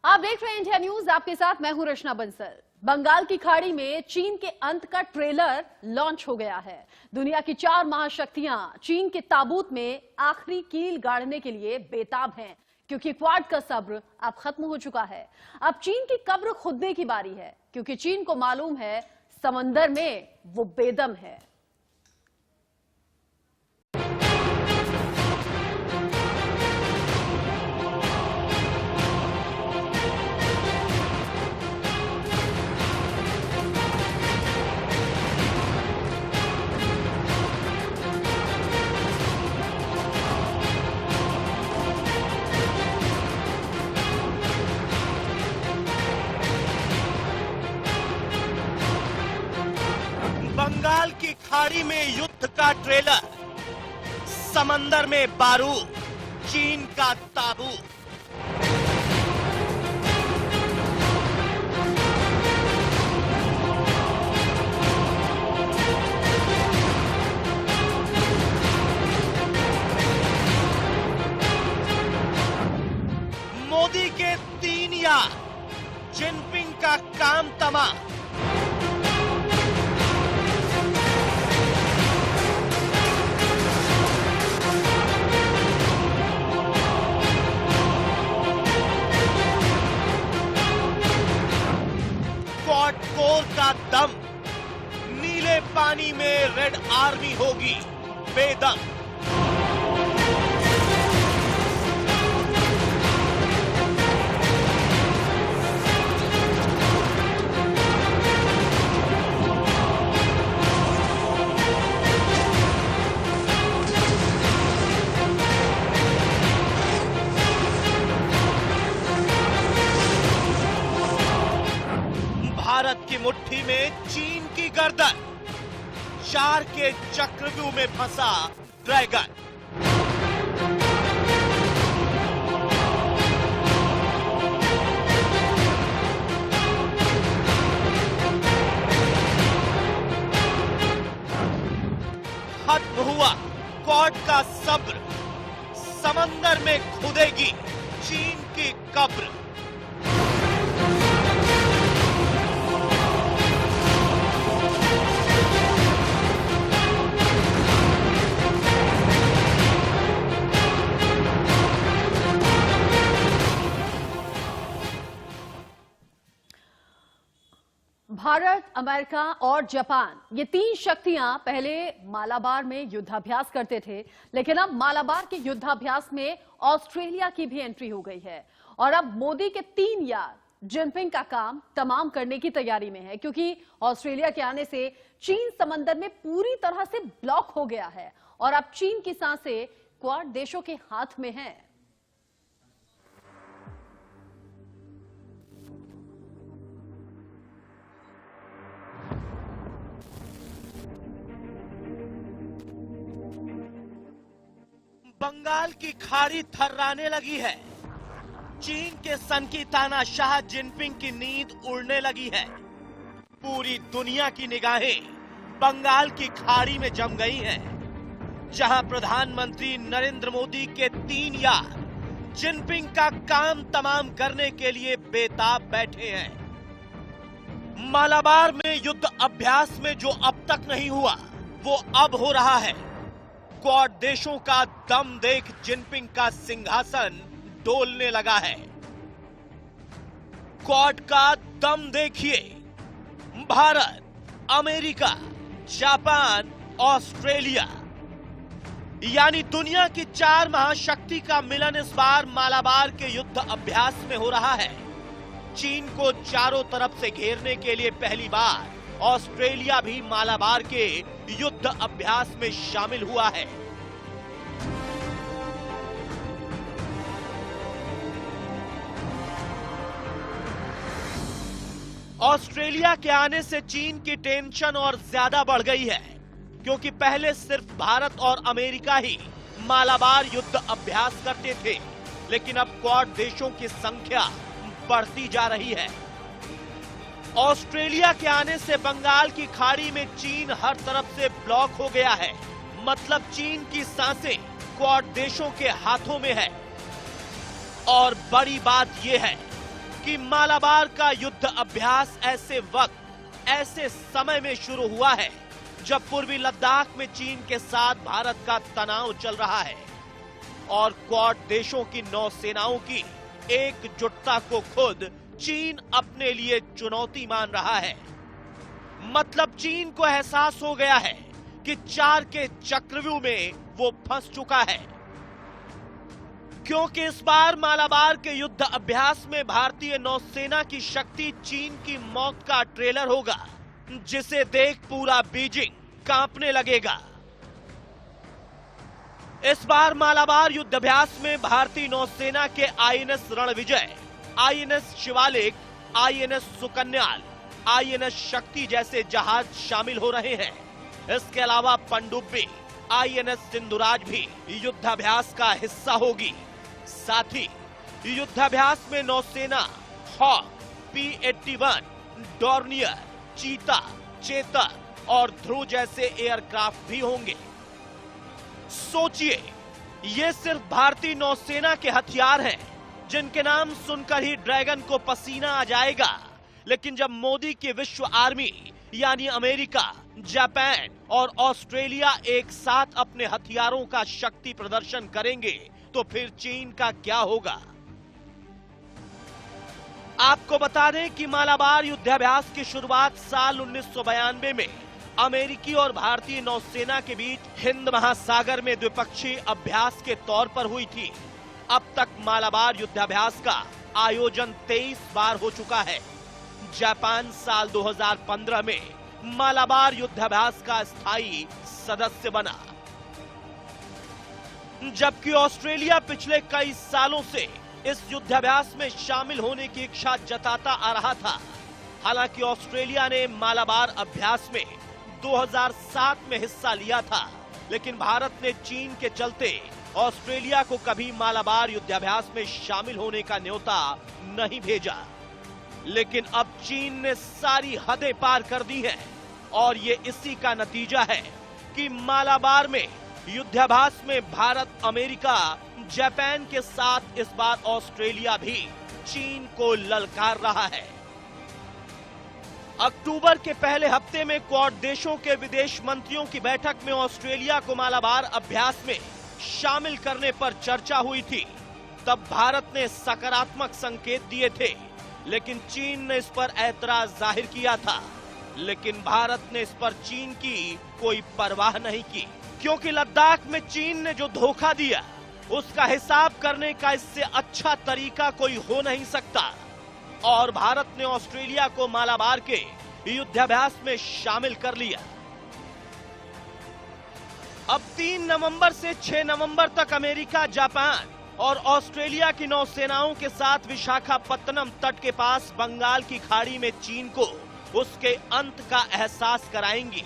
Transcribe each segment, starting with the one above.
आप देख रहे हैं इंडिया न्यूज, आपके साथ मैं हूं रचना बंसल। बंगाल की खाड़ी में चीन के अंत का ट्रेलर लॉन्च हो गया है। दुनिया की 4 महाशक्तियां चीन के ताबूत में आखिरी कील गाड़ने के लिए बेताब हैं, क्योंकि क्वाड का सब्र अब खत्म हो चुका है। अब चीन की कब्र खुदने की बारी है, क्योंकि चीन को मालूम है समंदर में वो बेदम है। बंगाल की खाड़ी में युद्ध का ट्रेलर, समंदर में बारूद, चीन का ताबूत। मोदी के 3 यार, जिनपिंग का काम तमाम। क्वाड कोर का दम, नीले पानी में रेड आर्मी होगी बेदम। भारत की मुट्ठी में चीन की गर्दन, 4 के चक्रव्यूह में फंसा ड्रैगन। खत्म हुआ क्वाड का सब्र, समंदर में खुदेगी चीन की कब्र। भारत, अमेरिका और जापान, ये 3 शक्तियां पहले मालाबार में युद्धाभ्यास करते थे, लेकिन अब मालाबार के युद्धाभ्यास में ऑस्ट्रेलिया की भी एंट्री हो गई है। और अब मोदी के 3 यार जिनपिंग का काम तमाम करने की तैयारी में है, क्योंकि ऑस्ट्रेलिया के आने से चीन समंदर में पूरी तरह से ब्लॉक हो गया है और अब चीन की सांसें क्वाड देशों के हाथ में हैं। बंगाल की खाड़ी थर्राने लगी है। चीन के सन की तानाशाह जिनपिंग की नींद उड़ने लगी है। पूरी दुनिया की निगाहें बंगाल की खाड़ी में जम गई हैं, जहां प्रधानमंत्री नरेंद्र मोदी के 3 यार जिनपिंग का काम तमाम करने के लिए बेताब बैठे हैं। मालाबार में युद्ध अभ्यास में जो अब तक नहीं हुआ, वो अब हो रहा है। क्वाड देशों का दम देख जिनपिंग का सिंहासन डोलने लगा है। क्वाड का दम देखिए, भारत, अमेरिका, जापान, ऑस्ट्रेलिया, यानी दुनिया की 4 महाशक्ति का मिलन इस बार मालाबार के युद्ध अभ्यास में हो रहा है। चीन को चारों तरफ से घेरने के लिए पहली बार ऑस्ट्रेलिया भी मालाबार के युद्ध अभ्यास में शामिल हुआ है। ऑस्ट्रेलिया के आने से चीन की टेंशन और ज्यादा बढ़ गई है, क्योंकि पहले सिर्फ भारत और अमेरिका ही मालाबार युद्ध अभ्यास करते थे, लेकिन अब क्वाड देशों की संख्या बढ़ती जा रही है। ऑस्ट्रेलिया के आने से बंगाल की खाड़ी में चीन हर तरफ से ब्लॉक हो गया है। मतलब चीन की सांसें क्वाड देशों के हाथों में है। और बड़ी बात यह है, कि मालाबार का युद्ध अभ्यास ऐसे वक्त, ऐसे समय में शुरू हुआ है जब पूर्वी लद्दाख में चीन के साथ भारत का तनाव चल रहा है और क्वाड देशों की नौसेनाओं की एकजुटता को खुद चीन अपने लिए चुनौती मान रहा है। मतलब चीन को एहसास हो गया है कि 4 के चक्रव्यूह में वो फंस चुका है, क्योंकि इस बार मालाबार के युद्ध अभ्यास में भारतीय नौसेना की शक्ति चीन की मौत का ट्रेलर होगा, जिसे देख पूरा बीजिंग कांपने लगेगा। इस बार मालाबार युद्धाभ्यास में भारतीय नौसेना के INS Ranvijay, INS Shivalik, INS Sukanya, INS Shakti जैसे जहाज शामिल हो रहे हैं। इसके अलावा पनडुब्बी, आईएनएस सिंधुराज भी युद्धाभ्यास का हिस्सा होगी। साथ ही युद्धाभ्यास में नौसेना हॉक, P-81, डॉर्नियर, चीता, चेतक और ध्रुव जैसे एयरक्राफ्ट भी होंगे। सोचिए, ये सिर्फ भारतीय नौसेना के हथियार हैं, जिनके नाम सुनकर ही ड्रैगन को पसीना आ जाएगा। लेकिन जब मोदी की विश्व आर्मी यानी अमेरिका, जापान और ऑस्ट्रेलिया एक साथ अपने हथियारों का शक्ति प्रदर्शन करेंगे तो फिर चीन का क्या होगा? आपको बता दें कि मालाबार युद्धाभ्यास की शुरुआत साल 1992 में अमेरिकी और भारतीय नौसेना के बीच हिंद महासागर में द्विपक्षीय अभ्यास के तौर पर हुई थी। अब तक मालाबार युद्धाभ्यास का आयोजन 23 बार हो चुका है। जापान साल 2015 में मालाबार युद्धाभ्यास का स्थायी सदस्य बना, जबकि ऑस्ट्रेलिया पिछले कई सालों से इस युद्धाभ्यास में शामिल होने की इच्छा जताता आ रहा था। हालांकि ऑस्ट्रेलिया ने मालाबार अभ्यास में 2007 में हिस्सा लिया था, लेकिन भारत ने चीन के चलते ऑस्ट्रेलिया को कभी मालाबार युद्धाभ्यास में शामिल होने का न्योता नहीं भेजा। लेकिन अब चीन ने सारी हदें पार कर दी हैं और ये इसी का नतीजा है कि मालाबार में युद्धाभ्यास में भारत, अमेरिका, जापान के साथ इस बार ऑस्ट्रेलिया भी चीन को ललकार रहा है। अक्टूबर के पहले हफ्ते में क्वाड देशों के विदेश मंत्रियों की बैठक में ऑस्ट्रेलिया को मालाबार अभ्यास में शामिल करने पर चर्चा हुई थी। तब भारत ने सकारात्मक संकेत दिए थे, लेकिन चीन ने इस पर ऐतराज जाहिर किया था। लेकिन भारत ने इस पर चीन की कोई परवाह नहीं की, क्योंकि लद्दाख में चीन ने जो धोखा दिया उसका हिसाब करने का इससे अच्छा तरीका कोई हो नहीं सकता। और भारत ने ऑस्ट्रेलिया को मालाबार के युद्धाभ्यास में शामिल कर लिया। अब 3 नवंबर से 6 नवंबर तक अमेरिका, जापान और ऑस्ट्रेलिया की नौसेनाओं के साथ विशाखापत्तनम तट के पास बंगाल की खाड़ी में चीन को उसके अंत का एहसास कराएंगी।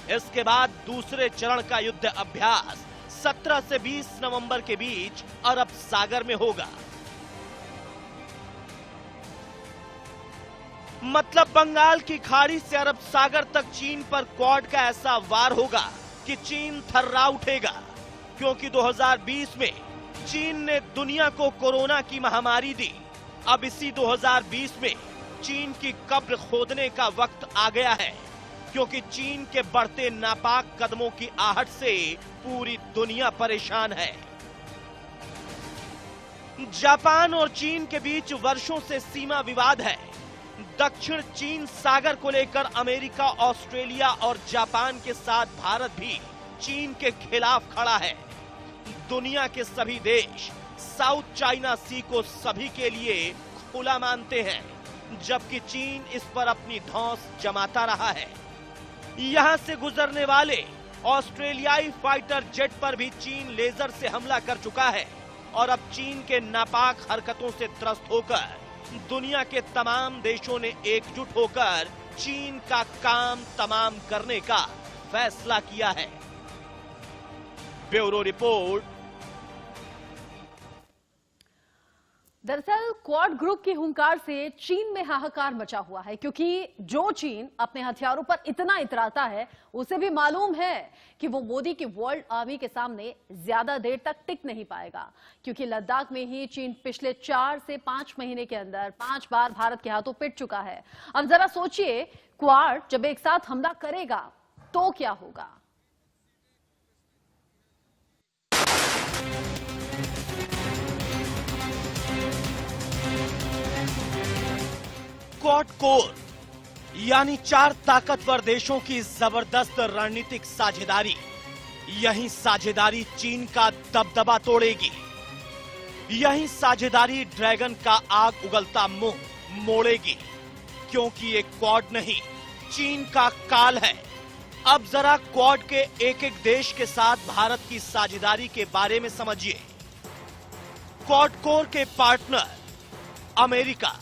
इसके बाद दूसरे चरण का युद्ध अभ्यास 17 से 20 नवंबर के बीच अरब सागर में होगा। मतलब बंगाल की खाड़ी से अरब सागर तक चीन पर क्वाड का ऐसा वार होगा कि चीन थर्रा उठेगा, क्योंकि 2020 में चीन ने दुनिया को कोरोना की महामारी दी। अब इसी 2020 में चीन की कब्र खोदने का वक्त आ गया है, क्योंकि चीन के बढ़ते नापाक कदमों की आहट से पूरी दुनिया परेशान है। जापान और चीन के बीच वर्षों से सीमा विवाद है। दक्षिण चीन सागर को लेकर अमेरिका, ऑस्ट्रेलिया और जापान के साथ भारत भी चीन के खिलाफ खड़ा है। दुनिया के सभी देश साउथ चाइना सी को सभी के लिए खुला मानते हैं, जबकि चीन इस पर अपनी धौंस जमाता रहा है। यहां से गुजरने वाले ऑस्ट्रेलियाई फाइटर जेट पर भी चीन लेजर से हमला कर चुका है और अब चीन के नापाक हरकतों से त्रस्त होकर दुनिया के तमाम देशों ने एकजुट होकर चीन का काम तमाम करने का फैसला किया है। Bureau report. दरअसल क्वाड ग्रुप की हुंकार से चीन में हाहाकार मचा हुआ है, क्योंकि जो चीन अपने हथियारों पर इतना इतराता है उसे भी मालूम है कि वो मोदी की वर्ल्ड आर्मी के सामने ज्यादा देर तक टिक नहीं पाएगा। क्योंकि लद्दाख में ही चीन पिछले 4 से 5 महीने के अंदर 5 बार भारत के हाथों पिट चुका है। अब जरा सोचिए, क्वाड जब एक साथ हमला करेगा तो क्या होगा। क्वाड कोर यानी 4 ताकतवर देशों की जबरदस्त रणनीतिक साझेदारी। यही साझेदारी चीन का दबदबा तोड़ेगी। यही साझेदारी ड्रैगन का आग उगलता मुंह मोड़ेगी। क्योंकि ये क्वाड नहीं, चीन का काल है। अब जरा क्वाड के एक एक देश के साथ भारत की साझेदारी के बारे में समझिए। क्वाड कोर के पार्टनर अमेरिका।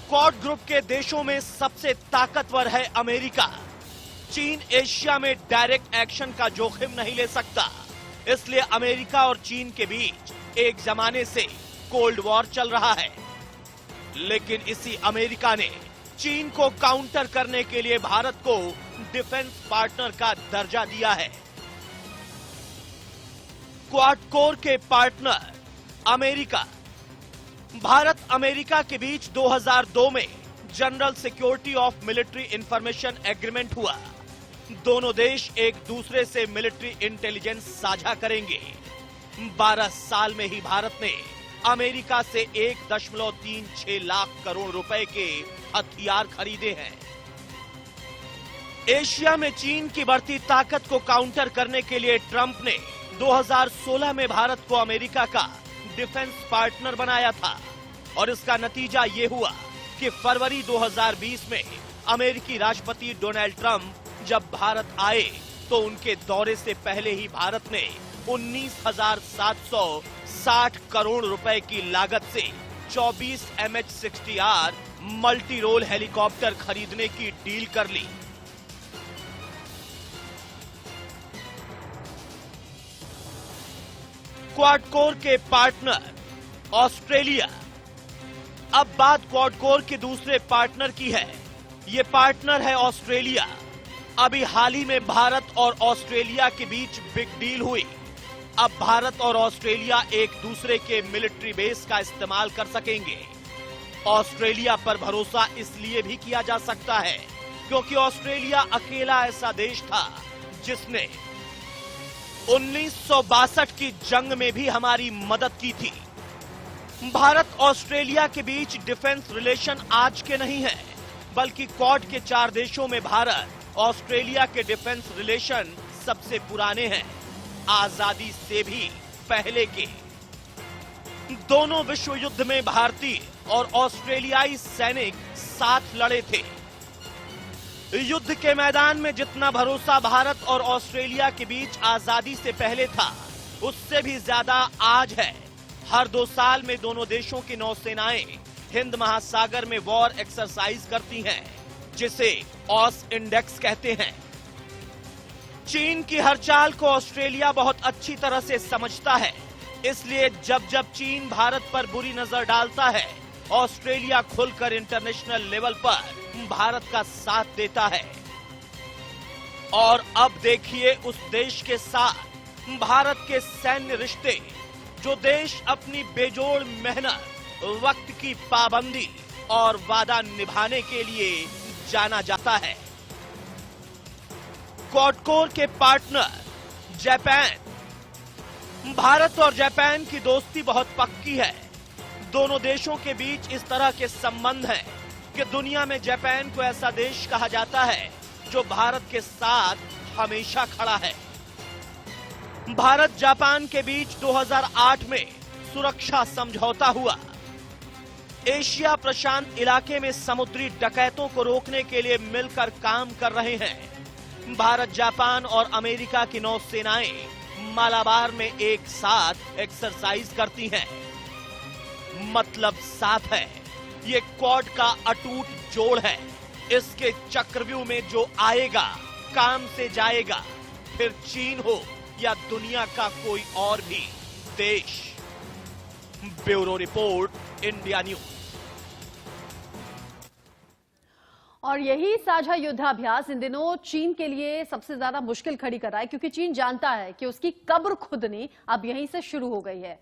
क्वाड ग्रुप के देशों में सबसे ताकतवर है अमेरिका। चीन एशिया में डायरेक्ट एक्शन का जोखिम नहीं ले सकता, इसलिए अमेरिका और चीन के बीच एक जमाने से कोल्ड वॉर चल रहा है। लेकिन इसी अमेरिका ने चीन को काउंटर करने के लिए भारत को डिफेंस पार्टनर का दर्जा दिया है। क्वाड कोर के पार्टनर अमेरिका। भारत अमेरिका के बीच 2002 में general security of military information agreement हुआ। दोनों देश एक दूसरे से मिलिट्री इंटेलिजेंस साझा करेंगे। 12 साल में ही भारत ने अमेरिका से 1.36 लाख करोड़ रुपए के हथियार खरीदे हैं। एशिया में चीन की बढ़ती ताकत को काउंटर करने के लिए ट्रंप ने 2016 में भारत को अमेरिका का डिफेंस पार्टनर बनाया था और इसका नतीजा ये हुआ कि फरवरी 2020 में अमेरिकी राष्ट्रपति डोनाल्ड ट्रंप जब भारत आए तो उनके दौरे से पहले ही भारत ने 19,760 करोड़ रुपए की लागत से 24 MH-60R मल्टी रोल हेलीकॉप्टर खरीदने की डील कर ली। क्वाड कोर के पार्टनर ऑस्ट्रेलिया। अब बात क्वाड कोर के दूसरे पार्टनर की है। ये पार्टनर है ऑस्ट्रेलिया। अभी हाल ही में भारत और ऑस्ट्रेलिया के बीच बिग डील हुई। अब भारत और ऑस्ट्रेलिया एक दूसरे के मिलिट्री बेस का इस्तेमाल कर सकेंगे। ऑस्ट्रेलिया पर भरोसा इसलिए भी किया जा सकता है क्योंकि ऑस्ट्रेलिया अकेला ऐसा देश था जिसने 1962 की जंग में भी हमारी मदद की थी। भारत ऑस्ट्रेलिया के बीच डिफेंस रिलेशन आज के नहीं है, बल्कि क्वाड के 4 देशों में भारत ऑस्ट्रेलिया के डिफेंस रिलेशन सबसे पुराने हैं, आजादी से भी पहले के। दोनों विश्व युद्ध में भारतीय और ऑस्ट्रेलियाई सैनिक साथ लड़े थे। युद्ध के मैदान में जितना भरोसा भारत और ऑस्ट्रेलिया के बीच आजादी से पहले था, उससे भी ज्यादा आज है। हर 2 साल में दोनों देशों की नौसेनाएं हिंद महासागर में वॉर एक्सरसाइज करती हैं, जिसे ऑस इंडेक्स कहते हैं। चीन की हर चाल को ऑस्ट्रेलिया बहुत अच्छी तरह से समझता है, इसलिए जब जब चीन भारत पर बुरी नजर डालता है, ऑस्ट्रेलिया खुलकर इंटरनेशनल लेवल पर भारत का साथ देता है। और अब देखिए उस देश के साथ भारत के सैन्य रिश्ते, जो देश अपनी बेजोड़ मेहनत, वक्त की पाबंदी और वादा निभाने के लिए जाना जाता है। क्वाड कोर के पार्टनर जापान। भारत और जापान की दोस्ती बहुत पक्की है। दोनों देशों के बीच इस तरह के संबंध हैं कि दुनिया में जापान को ऐसा देश कहा जाता है जो भारत के साथ हमेशा खड़ा है। भारत जापान के बीच 2008 में सुरक्षा समझौता हुआ। एशिया प्रशांत इलाके में समुद्री डकैतों को रोकने के लिए मिलकर काम कर रहे हैं। भारत, जापान और अमेरिका की नौसेनाएं मालाबार में एक साथ एक्सरसाइज करती हैं। मतलब साफ है, ये क्वाड का अटूट जोड़ है। इसके चक्रव्यूह में जो आएगा काम से जाएगा, फिर चीन हो या दुनिया का कोई और भी देश। Bureau report, India news. और यही साझा युद्धाभ्यास इन दिनों चीन के लिए सबसे ज्यादा मुश्किल खड़ी कर रहा है, क्योंकि चीन जानता है कि उसकी कब्र खुदनी अब यहीं से शुरू हो गई है।